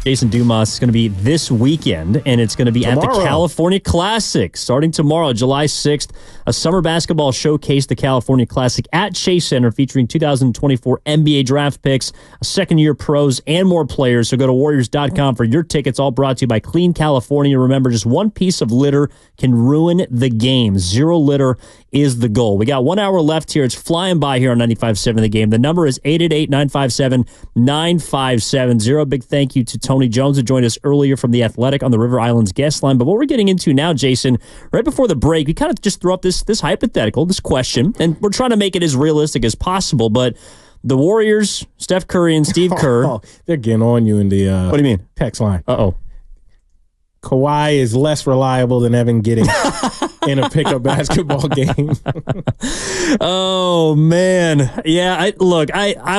Giddings and Dumas is going to be this weekend, and it's going to be tomorrow. At the California Classic starting tomorrow, July 6th. A summer basketball showcase, the California Classic at Chase Center, featuring 2024 NBA draft picks, second-year pros, and more players. So go to Warriors.com for your tickets, all brought to you by Clean California. Remember, just one piece of litter can ruin the game. Zero litter is the goal. We got 1 hour left here. It's flying by here on 95.7 The Game. The number is 888-957-9570. Big thank you to Tony Jones, who joined us earlier from The Athletic on the River Islands guest line. But what we're getting into now, Jason, right before the break, we kind of just threw up this hypothetical, this question, and we're trying to make it as realistic as possible. But the Warriors, Steph Curry and Steve Kerr. They're getting on you in the what do you mean? Text line. Uh-oh. Kawhi is less reliable than Evan Giddings in a pickup basketball game. Oh, man. Yeah, I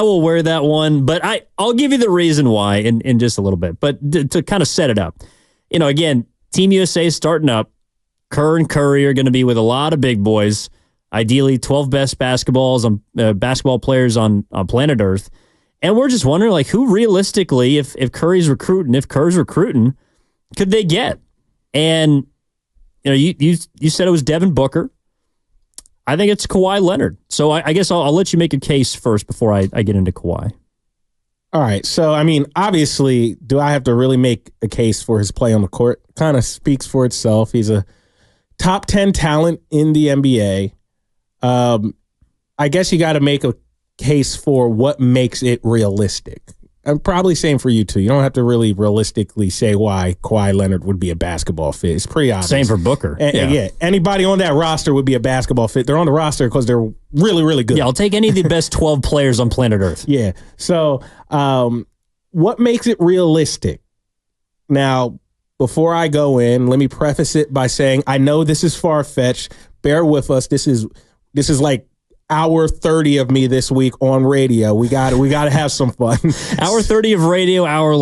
will wear that one, but I'll give you the reason why in just a little bit. But to kind of set it up, again, Team USA is starting up. Kerr and Curry are going to be with a lot of big boys, ideally 12 best basketball players on planet Earth. And we're just wondering, who realistically, if Curry's recruiting, if Kerr's recruiting, could they get? And you said it was Devin Booker. I think it's Kawhi Leonard. So I guess I'll let you make a case first before I get into Kawhi. All right. So, obviously, do I have to really make a case for his play on the court? Kind of speaks for itself. He's a top 10 talent in the NBA. I guess you got to make a case for what makes it realistic. I'm probably saying for you too. You don't have to really realistically say why Kawhi Leonard would be a basketball fit. It's pretty obvious. Same for Booker. Yeah, anybody on that roster would be a basketball fit. They're on the roster because they're really, really good. Yeah, I'll take any of the best 12 players on planet Earth. Yeah. So, what makes it realistic? Now, before I go in, let me preface it by saying I know this is far-fetched. Bear with us. This is like hour 30 of me this week on radio. We got to have some fun. Hour 30 of radio, hour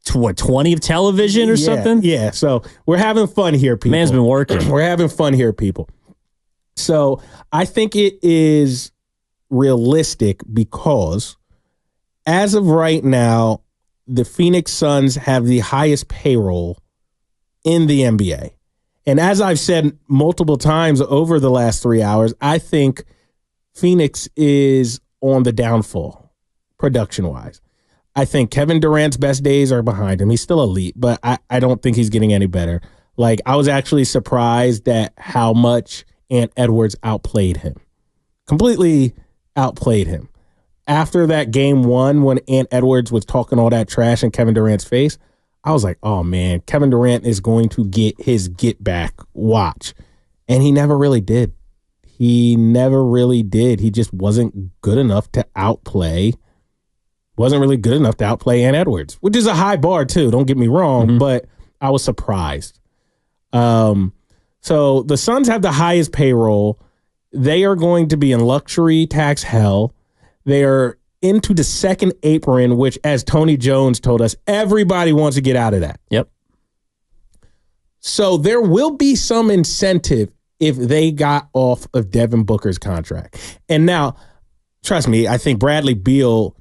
20 of television or something? Yeah, so we're having fun here, people. Man's been working. We're having fun here, people. So I think it is realistic because as of right now, the Phoenix Suns have the highest payroll in the NBA. And as I've said multiple times over the last 3 hours, I think Phoenix is on the downfall, production-wise. I think Kevin Durant's best days are behind him. He's still elite, but I don't think he's getting any better. I was actually surprised at how much Ant Edwards outplayed him. Completely outplayed him. After that game one, when Ant Edwards was talking all that trash in Kevin Durant's face, I was like, oh, man, Kevin Durant is going to get his get-back watch. And he never really did. He never really did. He just wasn't good enough to outplay. Wasn't really good enough to outplay Ant Edwards, which is a high bar too. Don't get me wrong, but I was surprised. So the Suns have the highest payroll. They are going to be in luxury tax hell. They are into the second apron, which, as Tony Jones told us, everybody wants to get out of that. Yep. So there will be some incentive if they got off of Devin Booker's contract. And now, trust me, I think Bradley Beal,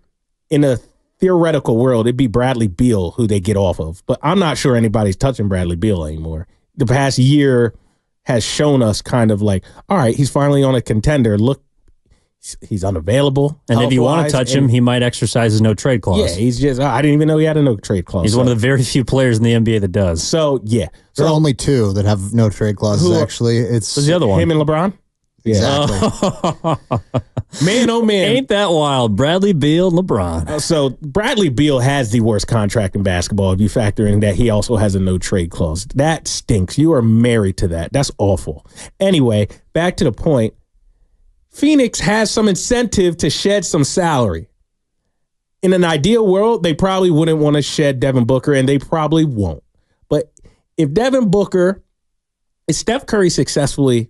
in a theoretical world, it'd be Bradley Beal who they get off of. But I'm not sure anybody's touching Bradley Beal anymore. The past year has shown us kind of all right, he's finally on a contender. Look, he's unavailable. And if you want to touch him, he might exercise his no-trade clause. Yeah, he's just, I didn't even know he had a no-trade clause. He's one of the very few players in the NBA that does. So, yeah. There are only two that have no trade clauses, actually. Who's the other one? Him and LeBron? Yeah. Exactly. Man, oh man. Ain't that wild? Bradley Beal, LeBron. So Bradley Beal has the worst contract in basketball if you factor in that he also has a no-trade clause. That stinks. You are married to that. That's awful. Anyway, back to the point. Phoenix has some incentive to shed some salary. In an ideal world, they probably wouldn't want to shed Devin Booker, and they probably won't. But if Steph Curry successfully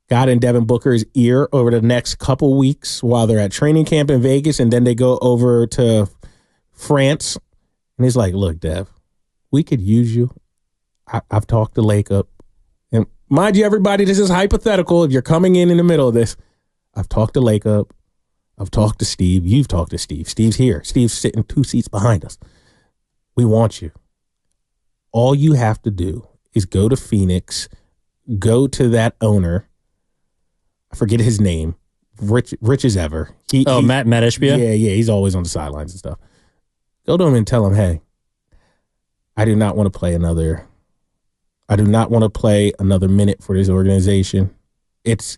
got in Devin Booker's ear over the next couple weeks while they're at training camp in Vegas, and then they go over to France, and he's like, look, Dev, we could use you. I've talked to Lake Up. And mind you, everybody, this is hypothetical. If you're coming in the middle of this, I've talked to Lake Up. I've talked to Steve. You've talked to Steve. Steve's here. Steve's sitting 2 seats behind us. We want you. all you have to do is go to Phoenix, go to that owner. I forget his name. Rich as ever. Matt Ishbia? Yeah. He's always on the sidelines and stuff. Go to him and tell him, hey, I do not want to play another minute for this organization. It's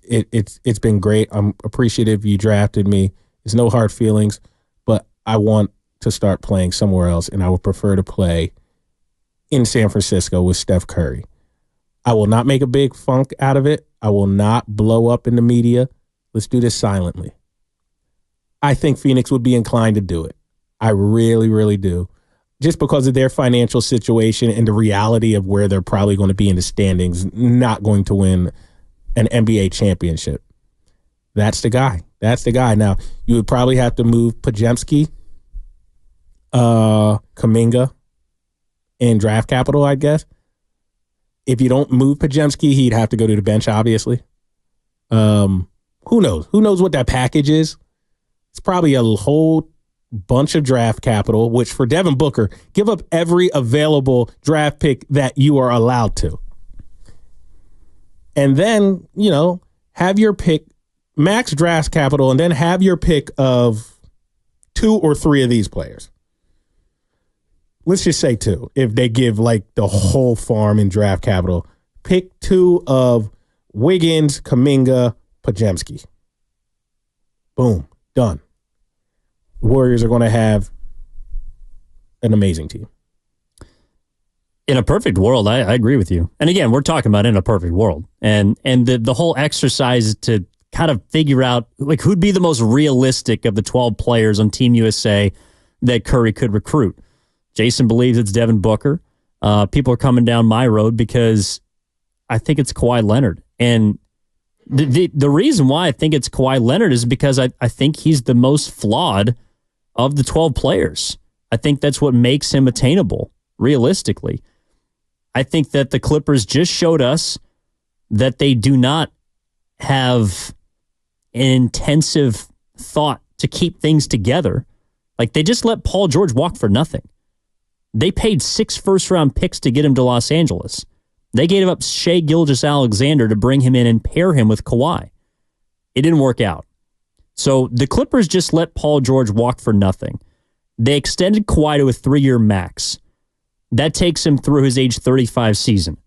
been great. I'm appreciative you drafted me. There's no hard feelings, but I want to start playing somewhere else, and I would prefer to play in San Francisco with Steph Curry. I will not make a big funk out of it. I will not blow up in the media. Let's do this silently. I think Phoenix would be inclined to do it. I really, really do. Just because of their financial situation and the reality of where they're probably going to be in the standings, not going to win an NBA championship. That's the guy. Now, you would probably have to move Podziemski, Kuminga, and draft capital, I guess. If you don't move Podziemski, he'd have to go to the bench, obviously. Who knows? Who knows what that package is? It's probably a whole bunch of draft capital, which for Devin Booker, give up every available draft pick that you are allowed to. And then, have your pick, max draft capital, and then have your pick of 2 or 3 of these players. Let's just say 2. If they give like the whole farm in draft capital, pick 2 of Wiggins, Kuminga, Podziemski. Boom. Done. The Warriors are going to have an amazing team. In a perfect world, I agree with you. And again, we're talking about in a perfect world. And the whole exercise to kind of figure out like who'd be the most realistic of the 12 players on Team USA that Curry could recruit. Jason believes it's Devin Booker. People are coming down my road because I think it's Kawhi Leonard. And the reason why I think it's Kawhi Leonard is because I think he's the most flawed of the 12 players. I think that's what makes him attainable, realistically. I think that the Clippers just showed us that they do not have an intensive thought to keep things together. Like, they just let Paul George walk for nothing. They paid 6 first-round picks to get him to Los Angeles. They gave up Shai Gilgeous-Alexander to bring him in and pair him with Kawhi. It didn't work out. So the Clippers just let Paul George walk for nothing. They extended Kawhi to a 3-year max. That takes him through his age 35 season.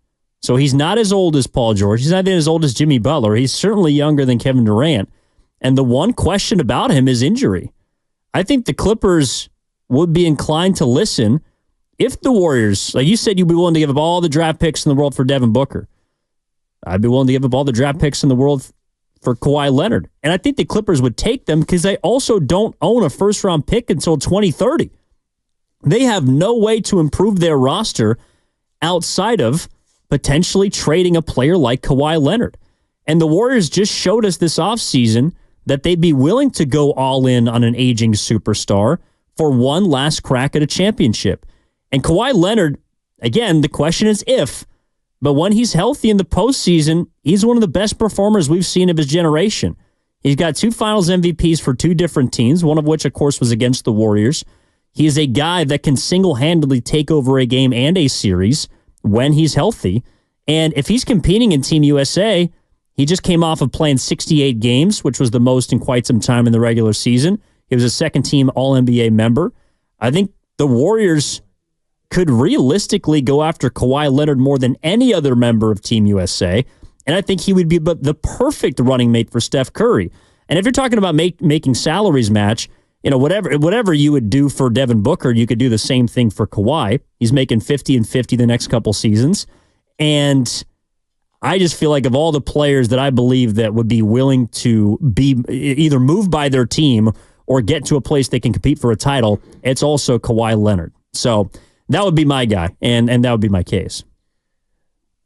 So he's not as old as Paul George. He's not even as old as Jimmy Butler. He's certainly younger than Kevin Durant. And the one question about him is injury. I think the Clippers would be inclined to listen if the Warriors, like you said, you'd be willing to give up all the draft picks in the world for Devin Booker. I'd be willing to give up all the draft picks in the world for Kawhi Leonard. And I think the Clippers would take them because they also don't own a first-round pick until 2030. They have no way to improve their roster outside of potentially trading a player like Kawhi Leonard. And the Warriors just showed us this offseason that they'd be willing to go all in on an aging superstar for one last crack at a championship. And Kawhi Leonard, again, the question is if, but when he's healthy in the postseason, he's one of the best performers we've seen of his generation. He's got 2 finals MVPs for 2 different teams, one of which, of course, was against the Warriors. He is a guy that can single-handedly take over a game and a series when he's healthy. And if he's competing in Team USA, he just came off of playing 68 games, which was the most in quite some time in the regular season. He was a second-team All-NBA member. I think the Warriors could realistically go after Kawhi Leonard more than any other member of Team USA. And I think he would be the perfect running mate for Steph Curry. And if you're talking about making salaries match, whatever you would do for Devin Booker, you could do the same thing for Kawhi. He's making 50 and 50 the next couple seasons. And I just feel like of all the players that I believe that would be willing to be either moved by their team or get to a place they can compete for a title, it's also Kawhi Leonard. So that would be my guy, and that would be my case.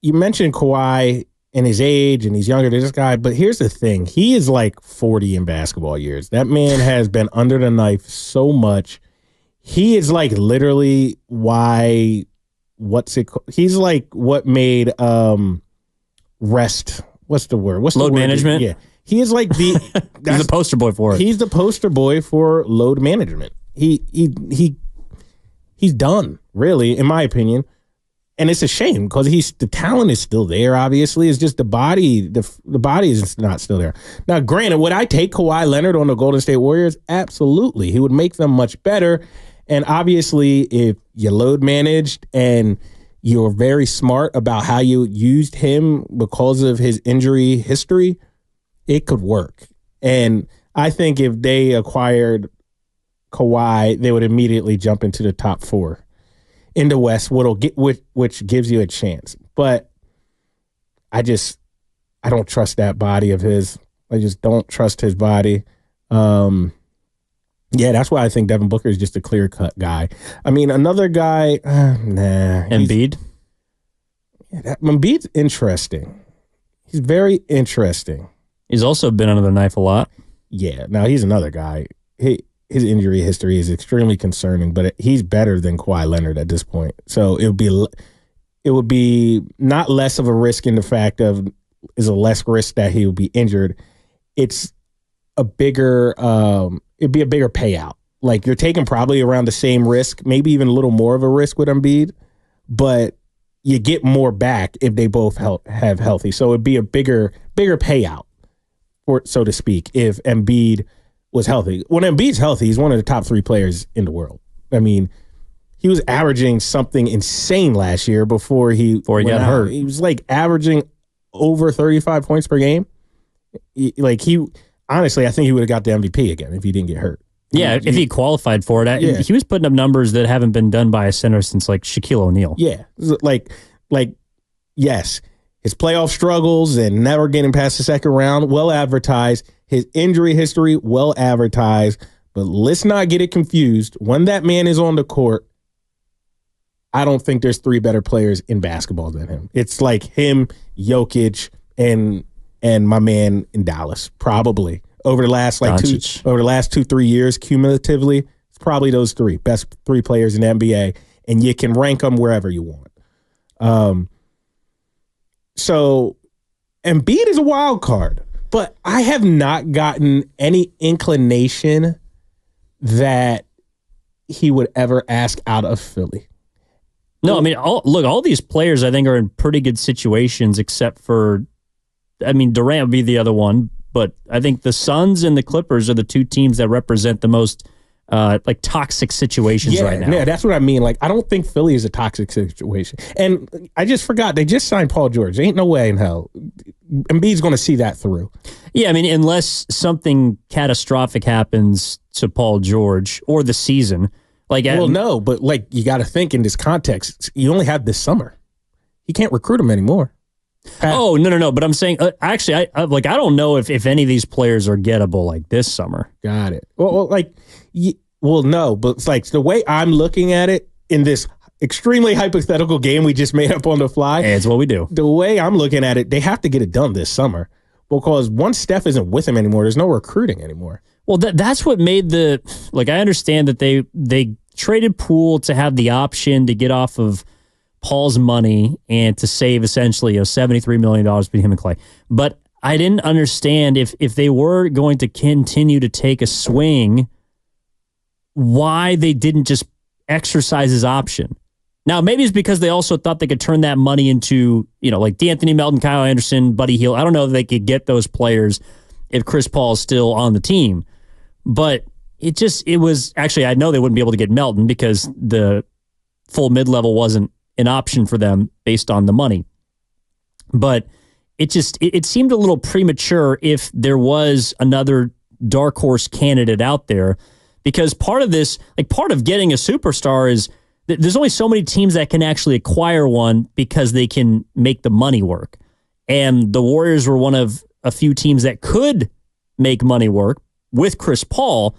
You mentioned Kawhi and his age, and he's younger than this guy, but here's the thing. He is like 40 in basketball years. That man has been under the knife so much. He is like literally he's like what made rest, what's the word? Load management? Yeah. He is like he's the poster boy for it. He's the poster boy for load management. He's done, really, in my opinion. And it's a shame because the talent is still there. Obviously, it's just the body. The body is not still there. Now, granted, would I take Kawhi Leonard on the Golden State Warriors? Absolutely, he would make them much better. And obviously, if you load managed and you're very smart about how you used him because of his injury history, it could work. And I think if they acquired Kawhi, they would immediately jump into the top 4 in the West, which gives you a chance. But I don't trust that body of his. I just don't trust his body. Yeah, that's why I think Devin Booker is just a clear-cut guy. I mean, another guy, Embiid? Embiid's interesting. He's very interesting. He's also been under the knife a lot. Yeah, now he's another guy. His injury history is extremely concerning, but he's better than Kawhi Leonard at this point. So it would be not less of a risk in the fact of is a less risk that he will be injured. It's a bigger it'd be a bigger payout. Like you're taking probably around the same risk, maybe even a little more of a risk with Embiid, but you get more back if they both have healthy. So it'd be a bigger payout, or so to speak, if Embiid was healthy. When Embiid's healthy, he's one of the top 3 players in the world. I mean, he was averaging something insane last year before he got hurt. He was like averaging over 35 points per game. Honestly, I think he would have got the MVP again if he didn't get hurt. Yeah, if he qualified for it. Yeah. He was putting up numbers that haven't been done by a center since like Shaquille O'Neal. Yeah, yes, his playoff struggles and never getting past the second round, well advertised. His injury history, well advertised. But let's not get it confused. When that man is on the court, I don't think there's 3 better players in basketball than him. It's like him, Jokic, and my man in Dallas, probably. Over the last 2-3 years, cumulatively, it's probably those 3 best 3 players in the NBA, and you can rank them wherever you want. So Embiid is a wild card, but I have not gotten any inclination that he would ever ask out of Philly. No, I mean, all these players I think are in pretty good situations except for, I mean, Durant would be the other one, but I think the Suns and the Clippers are the 2 teams that represent the most toxic situations right now. Yeah, that's what I mean. Like, I don't think Philly is a toxic situation. And I just forgot, they just signed Paul George. Ain't no way in hell Embiid's going to see that through. Yeah, I mean, unless something catastrophic happens to Paul George or the season. No, but you got to think in this context, you only have this summer. You can't recruit him anymore. Oh, no. But I'm saying, actually, I don't know if any of these players are gettable like this summer. Got it. No, but it's like the way I'm looking at it in this extremely hypothetical game we just made up on the fly. Hey, it's what we do. The way I'm looking at it, they have to get it done this summer because once Steph isn't with him anymore, there's no recruiting anymore. Well, that's what made I understand that they traded Poole to have the option to get off of Paul's money and to save essentially $73 million between him and Clay. But I didn't understand if they were going to continue to take a swing, why they didn't just exercise his option. Now, maybe it's because they also thought they could turn that money into, like D'Anthony Melton, Kyle Anderson, Buddy Hield. I don't know if they could get those players if Chris Paul is still on the team. But it was actually, I know they wouldn't be able to get Melton because the full mid-level wasn't an option for them based on the money. But it seemed a little premature if there was another dark horse candidate out there, because part of this, part of getting a superstar is there's only so many teams that can actually acquire one because they can make the money work. And the Warriors were one of a few teams that could make money work with Chris Paul,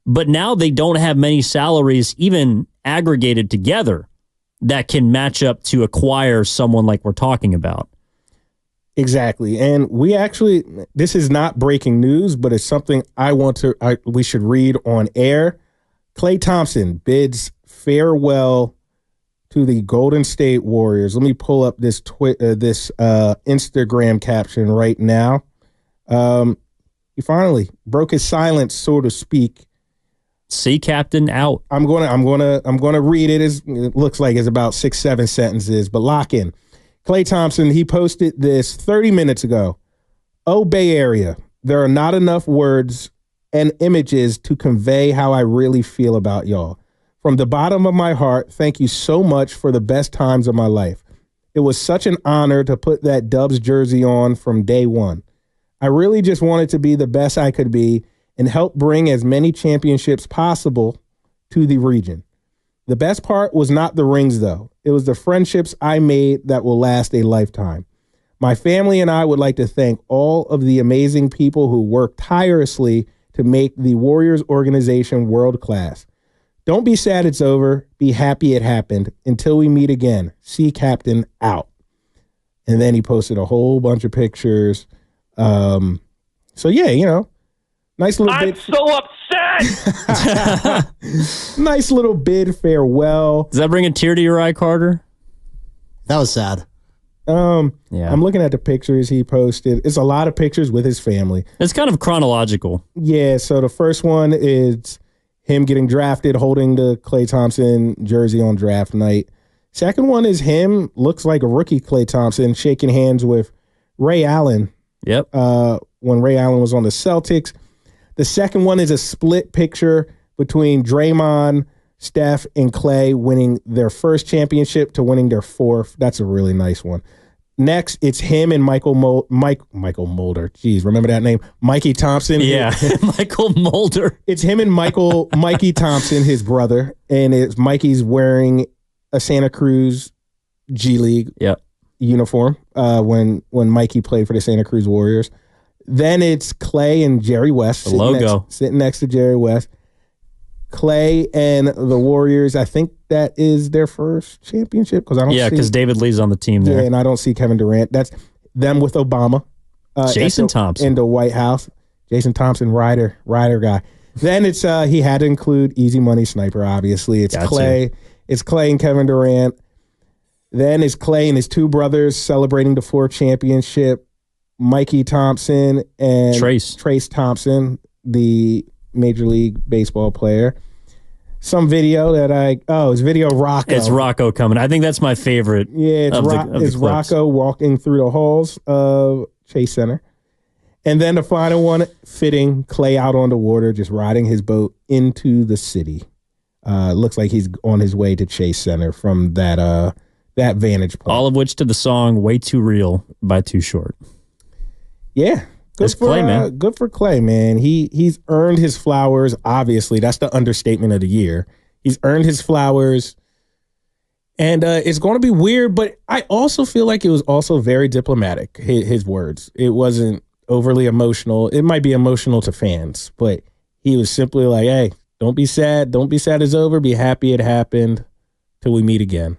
but now they don't have many salaries even aggregated together that can match up to acquire someone like we're talking about. Exactly. And this is not breaking news, but it's something we should read on air. Klay Thompson bids farewell to the Golden State Warriors. Let me pull up this Instagram caption right now. He finally broke his silence, so to speak. Sea captain out. I'm gonna read it. It looks like it's about 6-7 sentences, but lock in. Klay Thompson, he posted this 30 minutes ago. Oh, Bay Area, there are not enough words and images to convey how I really feel about y'all. From the bottom of my heart, thank you so much for the best times of my life. It was such an honor to put that Dubs jersey on from day one. I really just wanted to be the best I could be and help bring as many championships possible to the region. The best part was not the rings, though. It was the friendships I made that will last a lifetime. My family and I would like to thank all of the amazing people who worked tirelessly to make the Warriors organization world class. Don't be sad it's over. Be happy it happened. Until we meet again. Sea Captain out. And then he posted a whole bunch of pictures. So yeah, you know, nice little I'm bit. so upset. Nice little bid farewell. Does that bring a tear to your eye, Carter? That was sad. Yeah. I'm looking at the pictures he posted. It's a lot of pictures with his family. It's kind of chronological. Yeah, so the first one is him getting drafted, holding the Klay Thompson jersey on draft night. Second one is him, looks like a rookie Klay Thompson, shaking hands with Ray Allen. Yep. When Ray Allen was on the Celtics. The second one is a split picture between Draymond, Steph, and Klay winning their first championship to winning their fourth. That's a really nice one. Next, it's him and Michael Mulder. Jeez, remember that name? Mikey Thompson. Yeah, Michael Mulder. It's him and Mikey Thompson, his brother, and it's Mikey's wearing a Santa Cruz G League uniform when Mikey played for the Santa Cruz Warriors. Then it's Klay and Jerry West. The logo. Sitting next to Jerry West. Klay and the Warriors, I think that is their first championship because I don't see... Yeah, because David Lee's on the team there. Yeah, and I don't see Kevin Durant. That's them with Obama. Jason Thompson. In the White House. Jason Thompson, rider guy. Then it's he had to include Easy Money Sniper, obviously. It's Gotcha. Klay. It's Klay and Kevin Durant. Then it's Klay and his two brothers celebrating the fourth championship. Mikey Thompson and Trace Thompson, the Major League Baseball player. Some video that it's video of Rocco. It's Rocco coming. I think that's my favorite. Yeah, it's Rocco walking through the halls of Chase Center. And then the final one, fitting Klay out on the water, just riding his boat into the city. Looks like he's on his way to Chase Center from that vantage point. All of which to the song "Way Too Real" by Too Short. Yeah. Good for Klay, man. Good for Klay, man. He's earned his flowers. Obviously, that's the understatement of the year. He's earned his flowers, and it's going to be weird. But I also feel like it was also very diplomatic. His words. It wasn't overly emotional. It might be emotional to fans, but he was simply like, "Hey, don't be sad. Don't be sad it's over. Be happy it happened till we meet again."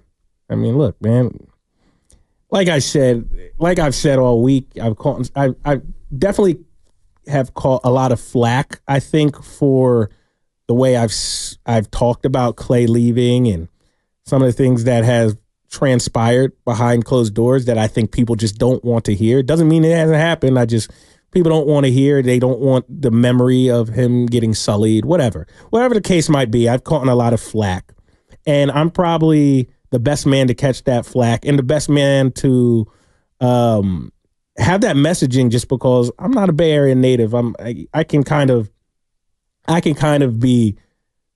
I mean, look, man. Like I've said all week, I've definitely have caught a lot of flack, I think, for the way I've talked about Klay leaving and some of the things that have transpired behind closed doors that I think people just don't want to hear. It doesn't mean it hasn't happened. People don't want to hear. They don't want the memory of him getting sullied, whatever the case might be. I've caught a lot of flack, and I'm probably the best man to catch that flack and the best man to have that messaging, just because I'm not a Bay Area native. I can kind of be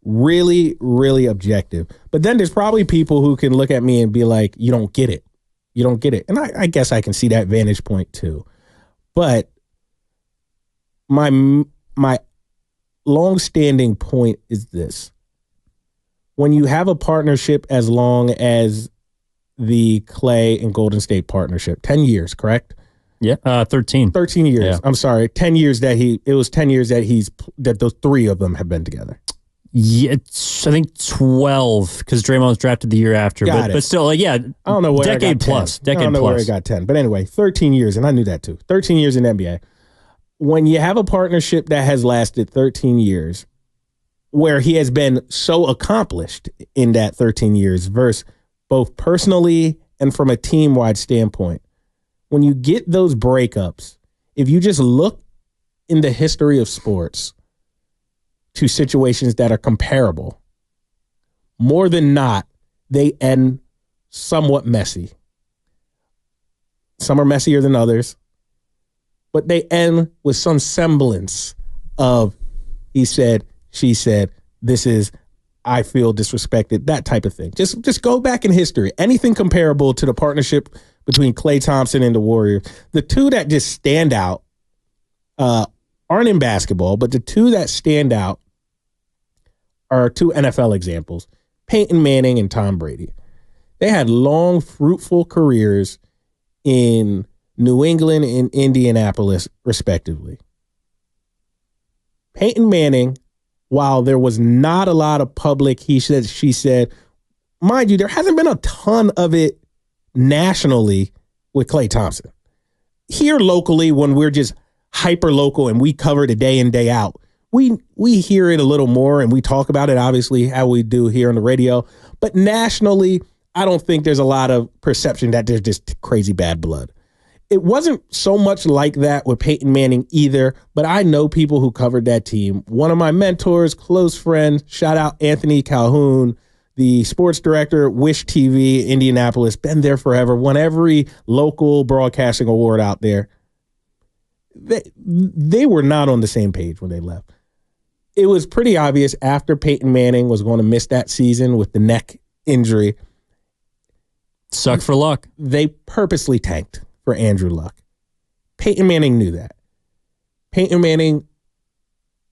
really, really objective. But then there's probably people who can look at me and be like, you don't get it. You don't get it. And I guess I can see that vantage point too. But my long-standing point is this. When you have a partnership as long as the Klay and Golden State partnership, 10 years, correct? Yeah, 13. 13 years. Yeah. I'm sorry. 10 years that those three of them have been together. Yeah, I think 12 because Draymond was drafted the year after. But still, I don't know where decade I got plus. 10. I don't know where I got 10. But anyway, 13 years, and I knew that too. 13 years in the NBA. When you have a partnership that has lasted 13 years, where he has been so accomplished in that 13 years, versus both personally and from a team-wide standpoint, when you get those breakups, if you just look in the history of sports, to situations that are comparable, more than not, they end somewhat messy. Some are messier than others, but they end with some semblance of he said, she said, this is, I feel disrespected, that type of thing. Just go back in history. Anything comparable to the partnership between Klay Thompson and the Warriors. The two that just stand out aren't in basketball, but the two that stand out are two NFL examples, Peyton Manning and Tom Brady. They had long, fruitful careers in New England and Indianapolis, respectively. Peyton Manning, while there was not a lot of public he said, she said, mind you, there hasn't been a ton of it nationally with Klay Thompson. Here locally, when we're just hyper local and we cover it day in, day out, we hear it a little more and we talk about it, obviously, how we do here on the radio. But nationally, I don't think there's a lot of perception that there's just crazy bad blood. It wasn't so much like that with Peyton Manning either, but I know people who covered that team. One of my mentors, close friend, shout out Anthony Calhoun, the sports director at Wish TV, Indianapolis, been there forever, won every local broadcasting award out there. They were not on the same page when they left. It was pretty obvious after Peyton Manning was going to miss that season with the neck injury. Suck for luck. They purposely tanked for Andrew Luck. Peyton Manning knew that. Peyton Manning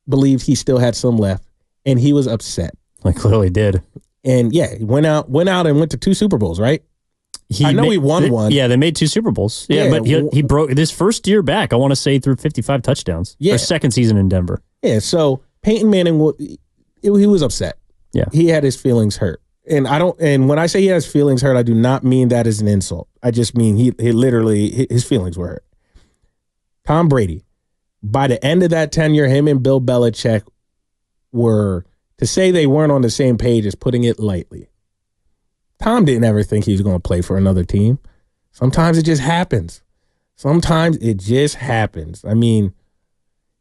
believed he still had some left, and he was upset. I clearly did. And yeah, he went out and went to 2 Super Bowls, right? I know he won one. Yeah, they made 2 Super Bowls. Yeah, but he broke this first year back. I want to say through 55 touchdowns. Yeah, second season in Denver. Yeah, so Peyton Manning, he was upset. Yeah, he had his feelings hurt. And when I say he has feelings hurt, I do not mean that as an insult. I just mean he literally, his feelings were hurt. Tom Brady, by the end of that tenure, him and Bill Belichick were, to say they weren't on the same page is putting it lightly. Tom didn't ever think he was going to play for another team. Sometimes it just happens. I mean,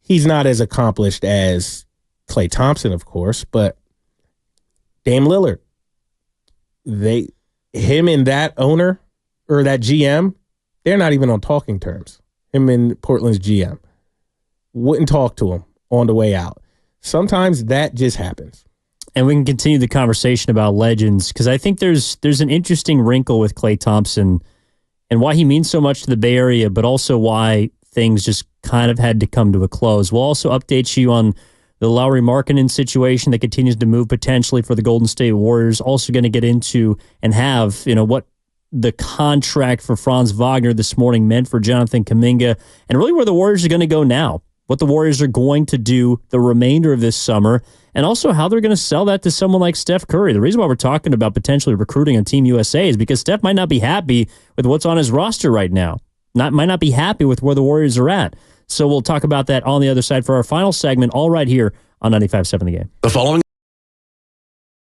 he's not as accomplished as Klay Thompson, of course, but Dame Lillard, him and that owner or that GM, they're not even on talking terms. Him and Portland's GM wouldn't talk to him on the way out. Sometimes that just happens. And we can continue the conversation about legends because I think there's an interesting wrinkle with Klay Thompson and why he means so much to the Bay Area, but also why things just kind of had to come to a close. We'll also update you on the Lauri Markkanen situation that continues to move potentially for the Golden State Warriors. Also going to get into and have, what the contract for Franz Wagner this morning meant for Jonathan Kuminga and really where the Warriors are going to go now, what the Warriors are going to do the remainder of this summer, and also how they're going to sell that to someone like Steph Curry. The reason why we're talking about potentially recruiting on Team USA is because Steph might not be happy with what's on his roster right now. Might not be happy with where the Warriors are at. So we'll talk about that on the other side for our final segment, all right here on 95.7 The Game. The following